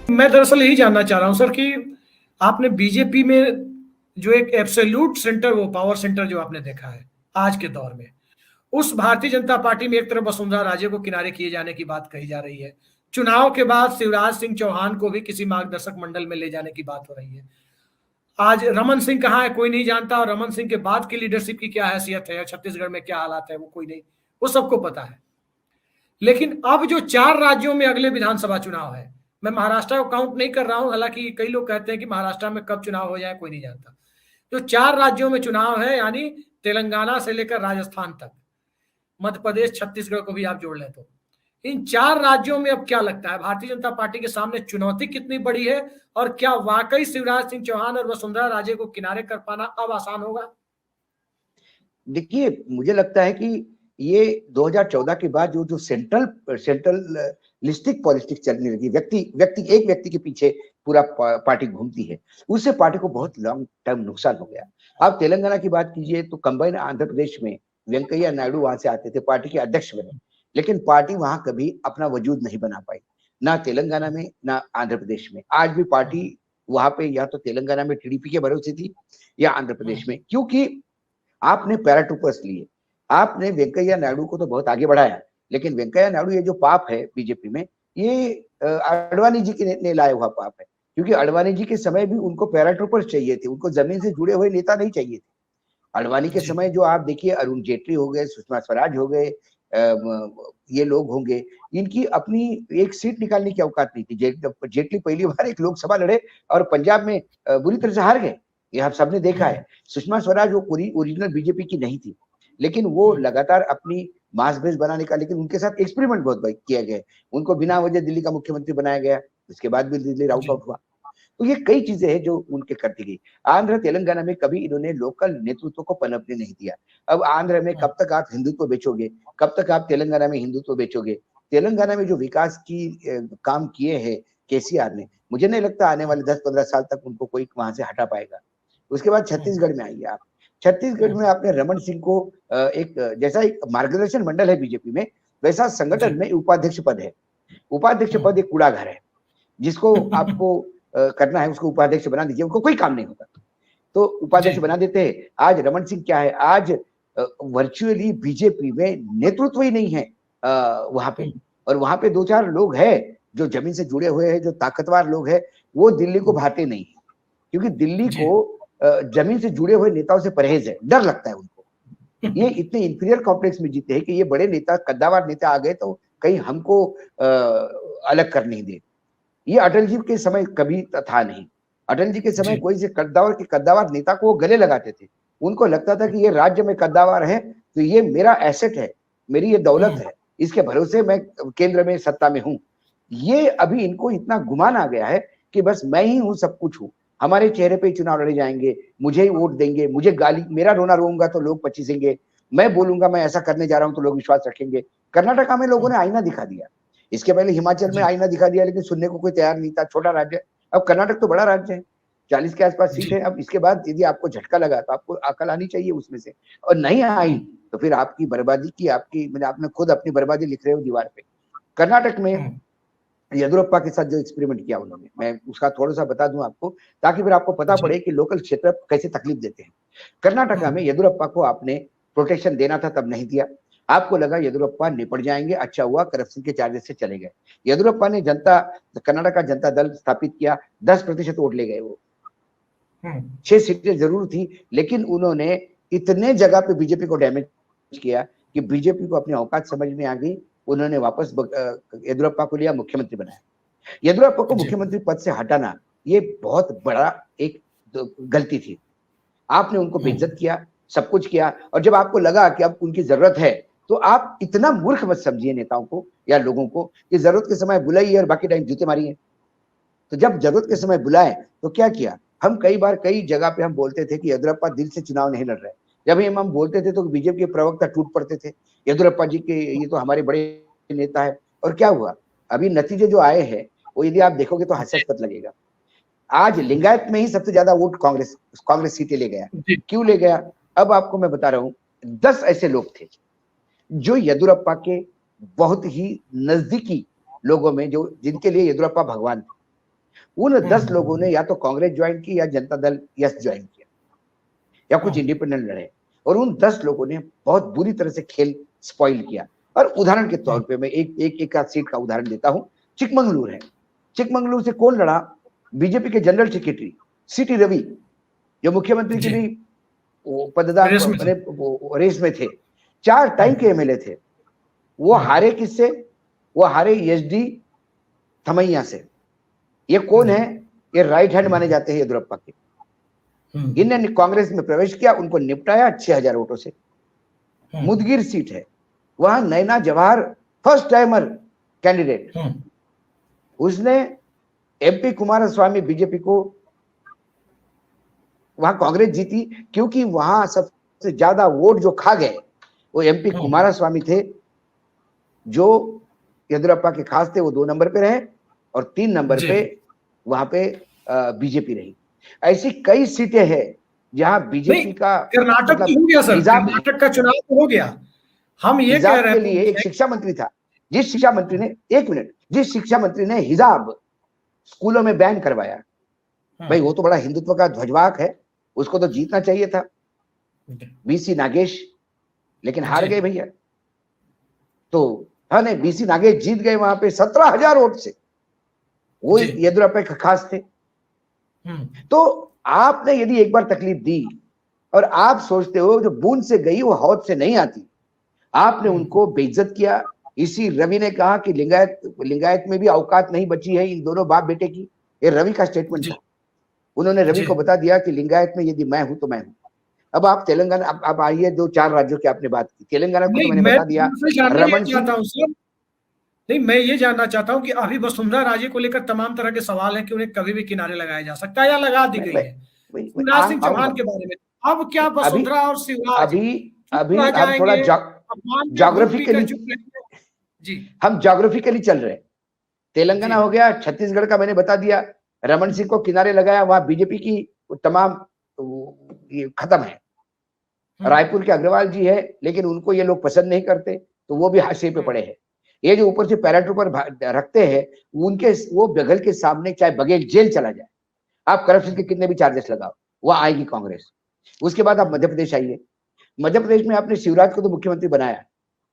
मैं दरअसल यही जानना चाह रहा हूं सर कि आपने बीजेपी में जो एक एब्सोल्यूट सेंटर, वो पावर सेंटर जो आपने देखा है आज के दौर में, उस भारतीय जनता पार्टी में एक तरफ वसुंधरा राजे को किनारे किए जाने की बात कही जा रही है, चुनाव के बाद शिवराज सिंह चौहान को भी किसी मार्गदर्शक मंडल में ले जाने की बात हो रही है। आज रमन सिंह कहाँ है कोई नहीं जानता, और रमन सिंह के बाद की लीडरशिप की क्या हैसियत है, छत्तीसगढ़ में क्या हालात है वो कोई नहीं, वो सबको पता है। लेकिन अब जो 4 राज्यों में अगले विधानसभा चुनाव है, मैं महाराष्ट्र को काउंट नहीं कर रहा हूं, हालांकि कई लोग कहते हैं कि महाराष्ट्र में कब चुनाव हो जाए कोई नहीं जानता। जो 4 राज्यों में चुनाव है, यानी तेलंगाना से लेकर राजस्थान तक, मध्य प्रदेश छत्तीसगढ़ को भी आप जोड़ लें तो, इन 4 राज्यों में अब क्या लगता है भारतीय जनता पार्टी के सामने चुनौती कितनी बड़ी है, और क्या वाकई शिवराज सिंह चौहान और वसुंधरा राजे को किनारे कर पाना अब आसान होगा? देखिए, मुझे लगता है कि ये 2014 के बाद जो जो सेंट्रल लिस्टिक पॉलिटिक्स चलने लगी, एक व्यक्ति के पीछे पूरा पार्टी घूमती है, उससे पार्टी को बहुत लॉन्ग टर्म नुकसान हो गया। आप तेलंगाना की बात कीजिए तो कंबाइन आंध्र प्रदेश में वेंकैया नायडू वहां से आते थे, पार्टी के अध्यक्ष बने, लेकिन पार्टी वहां कभी अपना वजूद नहीं बना पाई, ना तेलंगाना में ना आंध्र प्रदेश में। आज भी पार्टी वहां पे या तो तेलंगाना में टीडीपी के भरोसे थी या आंध्र प्रदेश में, क्योंकि आपने पैराट्रूपर्स लिए, आपने वेंकैया नायडू को तो बहुत आगे बढ़ाया, लेकिन वेंकैया नायडू ये जो पाप है बीजेपी में, ये अडवाणी जी के ने लाया हुआ पाप है, क्योंकि अडवाणी जी के समय भी उनको पैराट्रूपर्स चाहिए थे, उनको जमीन से जुड़े हुए नेता नहीं चाहिए थे। अडवाणी के समय जो आप देखिए, अरुण जेटली हो गए, सुषमा स्वराज हो गए, ये लोग होंगे, इनकी अपनी एक सीट निकालने की औकात नहीं थी। जेटली पहली बार एक लोकसभा लड़े और पंजाब में बुरी तरह से हार गए, ये आप सबने देखा है। सुषमा स्वराज वो पूरी ओरिजिनल बीजेपी की नहीं थी, लेकिन वो लगातार अपनी मास बेस बनाने का, लेकिन उनके साथ एक्सपेरिमेंट बहुत किया गया, उनको बिना वजह दिल्ली का मुख्यमंत्री बनाया गया, उसके बाद भी दिल्ली राउट आउट हुआ। तो ये कई चीजें हैं जो उनके करती गई। आंध्र तेलंगाना में कभी इन्होंने लोकल नेतृत्व को पनपने नहीं दिया। अब आंध्र में कब तक आप हिंदुत्व बेचोगे, कब तक आप तेलंगाना में हिंदुत्व बेचोगे? तेलंगाना में जो विकास की काम किए हैं केसीआर ने, मुझे नहीं लगता आने वाले 10-15 साल तक उनको कोई वहां से हटा पाएगा। उसके बाद छत्तीसगढ़ में आइए आप, छत्तीसगढ़ में आपने रमन सिंह को एक जैसा एक मार्गदर्शन मंडल है बीजेपी में, वैसा संगठन में उपाध्यक्ष पद है। उपाध्यक्ष पद एक कूड़ा घर है, जिसको आपको करना है उसको उपाध्यक्ष बना दीजिए, उनको कोई काम नहीं होता तो उपाध्यक्ष बना देते हैं। आज रमन सिंह क्या है, आज वर्चुअली बीजेपी में नेतृत्व ही नहीं है वहां पे, और वहां पे 2-4 लोग हैं जो जमीन से जुड़े हुए हैं, जो ताकतवर लोग हैं, वो दिल्ली को भाते नहीं, क्योंकि दिल्ली को जमीन से जुड़े हुए नेताओं से परहेज है, डर लगता है उनको। ये इतने इंफीरियर कॉम्प्लेक्स में जीते हैं कि ये बड़े नेता, कद्दावर नेता आ गए तो कहीं हमको अलग कर नहीं दे। ये अटल जी के समय कभी था नहीं। अटल जी के समय कोई से कद्दावर नेता को वो गले लगाते थे, उनको लगता था कि ये राज्य में कद्दावर है तो ये मेरा एसेट है, मेरी ये दौलत है, इसके भरोसे मैं केंद्र में सत्ता में हूं। ये अभी इनको इतना गुमान आ गया है कि बस मैं ही हूं, सब कुछ हूं, हमारे चेहरे पे चुनाव लड़े जाएंगे, मुझे ही वोट देंगे, मुझे गाली, मेरा रोना रोऊंगा तो लोग पचीसेंगे, मैं बोलूंगा मैं ऐसा करने जा रहा हूं तो लोग विश्वास रखेंगे। कर्नाटका में लोगों ने आईना दिखा दिया, इसके पहले हिमाचल में आईना दिखा दिया, लेकिन सुनने को कोई तैयार नहीं था, छोटा राज्य। अब कर्नाटक तो बड़ा राज्य है, 40 के आसपास सीट है। अब इसके बाद यदि आपको झटका लगा तो आपको अकल आनी चाहिए उसमें से, और नहीं आई तो फिर आपकी बर्बादी की, आपकी मतलब आपने खुद अपनी बर्बादी लिख रहे हो दीवार पे। कर्नाटक में येदुरप्पा के साथ जो एक्सपेरिमेंट किया उन्होंने, मैं उसका थोड़ा सा बता दूं आपको, ताकि फिर आपको पता पड़े कि लोकल क्षेत्र कैसे तकलीफ देते हैं। कर्नाटका में येदुरप्पा को आपने प्रोटेक्शन देना था, तब नहीं दिया। आपको लगा येदुरप्पा निपट जाएंगे, अच्छा हुआ करप्शन के चार्जेस से चले गए। येदुरप्पा ने कर्नाटक जनता दल स्थापित किया, 10% वोट ले गए वो। 6 सीटें जरूर थी, लेकिन उन्होंने इतने जगह पे बीजेपी को डैमेज किया कि बीजेपी को अपनी औकात समझ में आ गई। उन्होंने वापस येदुरप्पा को लिया, मुख्यमंत्री बनाया। येदुरप्पा को मुख्यमंत्री पद से हटाना ये बहुत बड़ा एक गलती थी। आपने उनको बेइज्जत किया, सब कुछ किया, और जब आपको लगा कि अब उनकी जरूरत है तो आप इतना मूर्ख मत समझिए नेताओं को या लोगों को कि जरूरत के समय बुलाइए और बाकी टाइम जूते मारिए। तो जब जरूरत के समय बुलाए तो क्या किया, हम कई बार कई जगह पे हम बोलते थे कि येदुरप्पा दिल से चुनाव नहीं लड़ रहे। जब हम बोलते थे तो बीजेपी के प्रवक्ता टूट पड़ते थे, येदुरप्पा जी के ये तो हमारे बड़े नेता है। और क्या हुआ, अभी नतीजे जो आए हैं वो यदि आप देखोगे तो हास्यास्पद लगेगा। आज लिंगायत में ही सबसे ज्यादा वोट कांग्रेस सीटें ले गया। क्यों ले गया, अब आपको मैं बता रहा हूं। 10 ऐसे लोग थे जो येदुरप्पा के बहुत ही नजदीकी लोगों में, जो जिनके लिए येदुरप्पा भगवान थे। उन 10 लोगों ने या तो कांग्रेस ज्वाइन की या जनता दल यस ज्वाइन किया या कुछ इंडिपेंडेंट लड़े, और उन 10 लोगों ने बहुत बुरी तरह से खेल स्पॉइल किया। और उदाहरण के तौर पे मैं एक आध सीट का उदाहरण देता हूं। चिकमंगलुरु है, चिकमंगलुरु से कौन लड़ा? बीजेपी के जनरल सेक्रेटरी सीटी रवि, जो मुख्यमंत्री के भी पददार रेस में थे, 4 टाइम के एमएलए थे। वो हारे किससे? वो हारे एसडी थमैया से। ये कौन है? ये राइट हैंड माने जाते हैं येदियुरप्पा के। इन्होंने कांग्रेस में प्रवेश किया, उनको निपटाया 6000 वोटों से। मुदगिर सीट है, वहां नैना जवाहर फर्स्ट टाइमर कैंडिडेट, उसने एमपी कुमारस्वामी बीजेपी को, वहां कांग्रेस जीती क्योंकि वहां सबसे ज्यादा वोट जो खा गए वो एमपी कुमारस्वामी थे, जो येदियुरप्पा के खास थे। वो 2 नंबर पे रहे और 3 नंबर पे वहां पे बीजेपी रही। ऐसी कई सीटें हैं जहां बीजेपी का कर्नाटक हो गया सर, कर्नाटक का चुनाव तो हो गया। हम ये कह रहे हैं के लिए एक शिक्षा मंत्री था, जिस शिक्षा मंत्री ने, एक मिनट, जिस शिक्षा मंत्री ने हिजाब स्कूलों में बैन करवाया, भाई वो तो बड़ा हिंदुत्व का ध्वजवाहक है, उसको तो जीतना चाहिए था। बीसी नागेश, लेकिन हार गए भैया। तो हाँ नहीं, बीसी नागेश जीत गए वहां पे 17,000 वोट से, वो येदियुरप्पा के खास थे। तो आपने यदि एक बार तकलीफ दी और आप सोचते हो जो बूंद से गई वो हौद से नहीं आती, आपने उनको बेइज्जत किया। इसी रवि ने कहा कि लिंगायत में भी औकात नहीं बची है इन दोनों बाप बेटे की। ये रवि का स्टेटमेंट था। उन्होंने रवि को बता दिया कि लिंगायत में यदि मैं हूं तो मैं हूं। अब आप तेलंगाना, अब आइए 2-4 राज्यों की आपने बात की, तेलंगाना को तो मैंने बता दिया। रमन सिंह, नहीं, मैं ये जानना चाहता हूं कि अभी वसुंधरा राजे को लेकर तमाम तरह के सवाल हैं कि उन्हें कभी भी किनारे लगाया जा सकता है या लगा दी गई है। शिवराज सिंह चौहान के बारे में अब क्या वसुंधरा और शिवराज अभी हम थोड़ा ज्योग्राफिकली, जी हम ज्योग्राफिकली चल रहे हैं। तेलंगाना हो गया, छत्तीसगढ़ का मैंने बता दिया, रमन सिंह को किनारे लगाया, वहां बीजेपी की तमाम खत्म है। रायपुर के अग्रवाल जी है, लेकिन उनको ये लोग पसंद नहीं करते, तो वो भी हाशिए पे पड़े हैं। ये जो ऊपर से पैराट्रूपर रखते हैं, उनके वो बगल के सामने चाहे बगैर जेल चला जाए, आप करप्शन के कितने भी चार्जेस लगाओ, वो आएगी कांग्रेस। उसके बाद आप मध्य प्रदेश आइए। मध्य प्रदेश में आपने शिवराज को तो मुख्यमंत्री बनाया,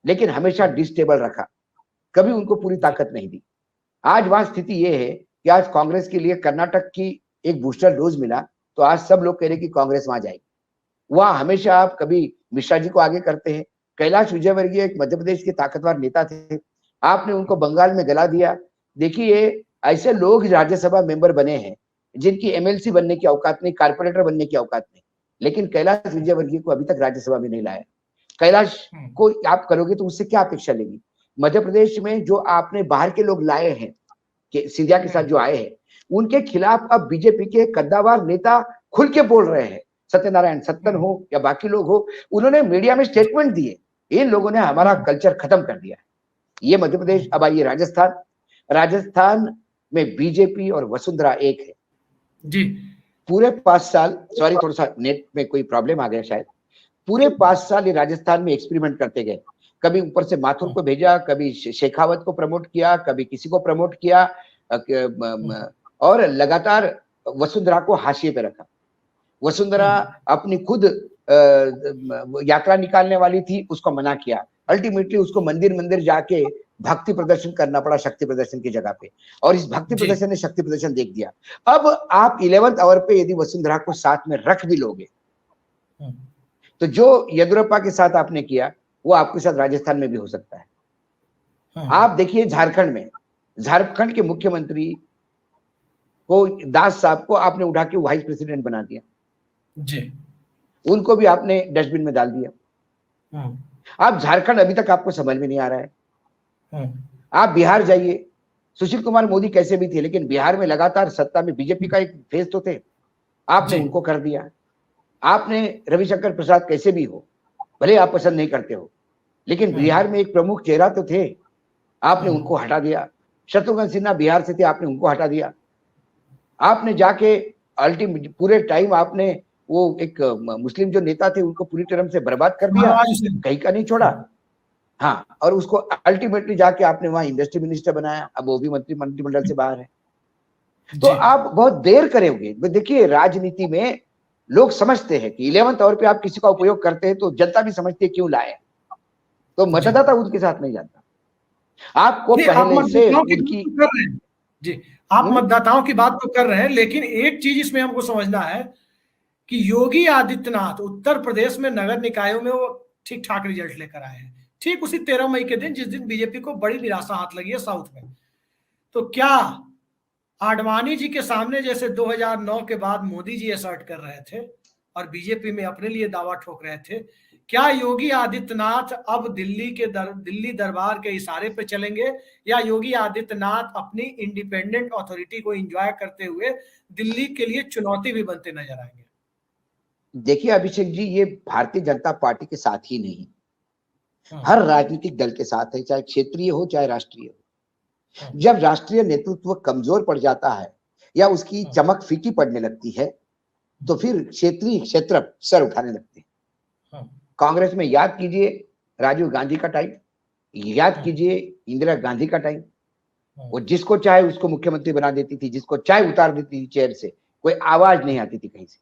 लेकिन हमेशा डिस्टेबल रखा, कभी उनको पूरी ताकत नहीं दी। आज वहां स्थिति ये है कि आज कांग्रेस के लिए कर्नाटक की एक बूस्टर डोज मिला, तो आज सब लोग कह रहे कि कांग्रेस वहां जाएगी। वहां हमेशा आप कभी मिश्रा जी को आगे करते हैं। कैलाश विजयवर्गीय एक मध्य प्रदेश के ताकतवर नेता थे, आपने उनको बंगाल में गला दिया। देखिए, ऐसे लोग राज्यसभा मेंबर बने हैं जिनकी एमएलसी बनने की औकात नहीं, कारपोरेटर बनने की औकात नहीं, लेकिन कैलाश विजयवर्गीय को अभी तक राज्यसभा में नहीं लाया। कैलाश को आप करोगे तो उससे क्या अपेक्षा लेगी? मध्य प्रदेश में जो आपने बाहर के लोग लाए हैं, सिंधिया के साथ जो आए हैं, उनके खिलाफ अब बीजेपी के कद्दावर नेता खुल के बोल रहे हैं। सत्यनारायण सत्तन हो या बाकी लोग हो, उन्होंने मीडिया में स्टेटमेंट दिए, इन लोगों ने हमारा कल्चर खत्म कर दिया है। ये मध्य प्रदेश। अब आइए राजस्थान। राजस्थान में बीजेपी और वसुंधरा एक है जी। पूरे 5 साल, सॉरी थोड़ा सा नेट में कोई प्रॉब्लम आ गया शायद, पूरे 5 साल ये राजस्थान में एक्सपेरिमेंट करते गए। कभी ऊपर से माथुर को भेजा, कभी शेखावत को प्रमोट किया, कभी किसी को प्रमोट किया, और लगातार वसुंधरा को हाशिए पे रखा। वसुंधरा अपनी खुद यात्रा निकालने वाली थी, उसको मना किया। अल्टीमेटली उसको मंदिर मंदिर जाके भक्ति प्रदर्शन करना पड़ा शक्ति प्रदर्शन की जगह पे, और इस भक्ति प्रदर्शन ने शक्ति प्रदर्शन देख दिया। अब आप 11th आवर पे यदि वसुंधरा को साथ में रख भी लोगे, तो जो येदियुरप्पा के साथ आपने किया वो आपके साथ राजस्थान में भी हो सकता है। आप देखिए झारखंड में, झारखंड के मुख्यमंत्री को, दास साहब को आपने उठा के वाइस प्रेसिडेंट बना दिया जी, उनको भी आपने डस्टबिन में डाल दिया। आप झारखंड अभी तक आपको समझ में नहीं आ रहा है। आप बिहार जाइए, सुशील कुमार मोदी कैसे भी थे, लेकिन बिहार में लगातार सत्ता में बीजेपी का एक फेस तो थे, आपने उनको कर दिया। आपने रविशंकर प्रसाद कैसे भी हो, भले आप पसंद नहीं करते हो, लेकिन बिहार में एक प्रमुख चेहरा तो थे, आपने उनको हटा दिया। शत्रुघ्न सिन्हा बिहार से थे, आपने उनको हटा दिया। आपने जाके अल्टीमेट पूरे टाइम आपने वो एक मुस्लिम जो नेता थे उनको पूरी तरह से बर्बाद कर दिया, कहीं का नहीं छोड़ा। हाँ, और उसको अल्टीमेटली जाके आपने वहां इंडस्ट्री मिनिस्टर बनाया, अब वो भी मंत्रिमंडल से बाहर है। तो आप बहुत देर करेंगे। देखिए, राजनीति में लोग समझते हैं कि 11th आवर पे आप किसी का उपयोग करते हैं तो जनता भी समझती है क्यों लाए, तो मतदाता उनके साथ नहीं जाता। आपको आप पहले से मतदाताओं की उनकी बात तो कर रहे हैं जी, आप मतदाताओं की बात तो कर रहे हैं, लेकिन एक चीज इसमें हमको समझना है कि योगी आदित्यनाथ उत्तर प्रदेश में नगर निकायों में वो ठीक ठाक रिजल्ट लेकर आए हैं, ठीक उसी 13 मई के दिन जिस दिन बीजेपी को बड़ी निराशा हाथ लगी है साउथ में। तो क्या आडवाणी जी के सामने जैसे 2009 के बाद मोदी जी असर्ट कर रहे थे और बीजेपी में अपने लिए दावा ठोक रहे थे, क्या योगी आदित्यनाथ अब दिल्ली दरबार के इशारे पे चलेंगे, या योगी आदित्यनाथ अपनी इंडिपेंडेंट अथॉरिटी को एंजॉय करते हुए दिल्ली के लिए चुनौती भी बनते नजर आएंगे? देखिए अभिषेक जी, ये भारतीय जनता पार्टी के साथ ही नहीं, हर राजनीतिक दल के साथ है, चाहे क्षेत्रीय हो चाहे राष्ट्रीय हो। जब राष्ट्रीय नेतृत्व कमजोर पड़ जाता है या उसकी चमक फीकी पड़ने लगती है तो फिर क्षेत्रीय क्षेत्र सर उठाने लगते हैं। कांग्रेस में याद कीजिए राजीव गांधी का टाइम, याद कीजिए इंदिरा गांधी का टाइम, वो जिसको चाहे उसको मुख्यमंत्री बना देती थी, जिसको चाहे उतार देती थी चेयर से, कोई आवाज नहीं आती थी कहीं से,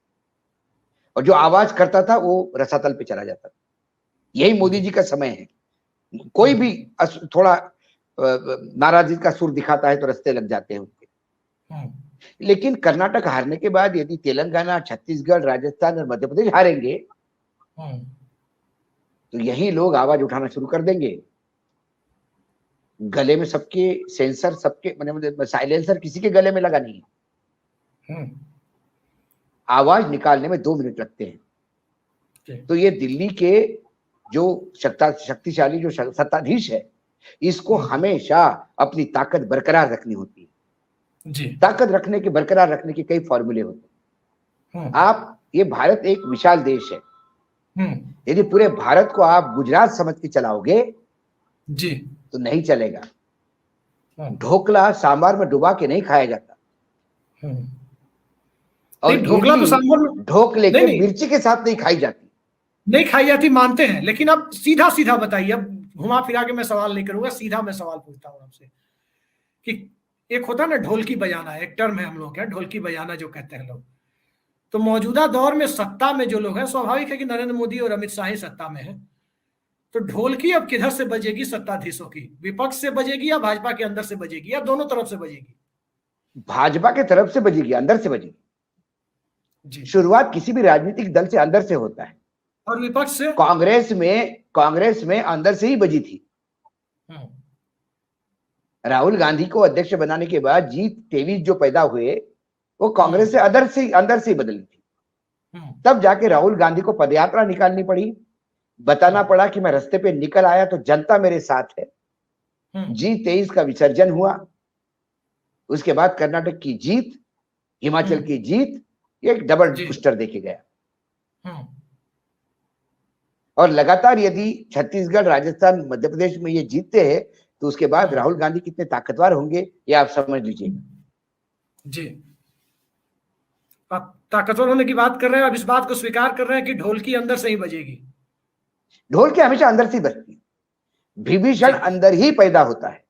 और जो आवाज करता था वो रसातल पे चला जाता था। यही मोदी जी का समय है। कोई भी थोड़ा नाराजगी का सुर दिखाता है तो रस्ते लग जाते हैं उनके। लेकिन कर्नाटक हारने के बाद यदि तेलंगाना, छत्तीसगढ़, राजस्थान और मध्य प्रदेश हारेंगे तो यही लोग आवाज उठाना शुरू कर देंगे। गले में सबके सेंसर, सबके मतलब साइलेंसर किसी के गले में लगा नहीं है। आवाज निकालने में 2 मिनट लगते हैं। तो ये दिल्ली के जो शक्तिशाली जो सत्ताधीश है, इसको हमेशा अपनी ताकत बरकरार रखनी होती है जी। ताकत रखने के, बरकरार रखने के कई फॉर्मूले होते हैं। आप, ये भारत एक विशाल देश है, यदि पूरे भारत को आप गुजरात समझ के चलाओगे जी तो नहीं चलेगा। ढोकला सांभर में डुबा के नहीं खाया जाता, और ढोकला तो सांभर में ढोकले के मिर्ची के साथ नहीं खाई जाती, मानते हैं। लेकिन अब सीधा सीधा बताइए, अब घुमा फिरा के मैं सवाल नहीं करूंगा, सीधा मैं सवाल पूछता हूं आपसे कि एक होता है ना ढोलकी बजाना, एक टर्म है हम लोग क्या, ढोलकी बजाना जो कहते हैं लोग। तो मौजूदा दौर में सत्ता में जो लोग हैं, स्वाभाविक है कि नरेंद्र मोदी और अमित शाह ही सत्ता में है, तो ढोलकी अब किधर से बजेगी सत्ताधीशों की? विपक्ष से बजेगी या भाजपा के अंदर से बजेगी, या दोनों तरफ से बजेगी? भाजपा के तरफ से बजेगी, अंदर से बजेगी जी। शुरुआत किसी भी राजनीतिक दल से अंदर से होता है, और विपक्ष से? कांग्रेस में अंदर से ही बजी थी। राहुल गांधी को अध्यक्ष बनाने के बाद G23 जो पैदा हुए वो कांग्रेस से अंदर से ही बदली थी। तब जाके राहुल गांधी को पदयात्रा निकालनी पड़ी, बताना पड़ा कि मैं रास्ते पे निकल आया तो जनता मेरे साथ है। G23 का विसर्जन हुआ, उसके बाद कर्नाटक की जीत, हिमाचल की जीत, एक डबल बूस्टर देके गया। और लगातार यदि छत्तीसगढ़, राजस्थान, मध्य प्रदेश में ये जीतते हैं तो उसके बाद राहुल गांधी कितने ताकतवर होंगे ये आप समझ लीजिएगा जी। आप ताकतवर होने की बात कर रहे हैं, अब इस बात को स्वीकार कर रहे हैं कि ढोलकी अंदर से ही बजेगी? ढोलकी हमेशा अंदर से ही बजती है। विभीषण अंदर ही पैदा होता है,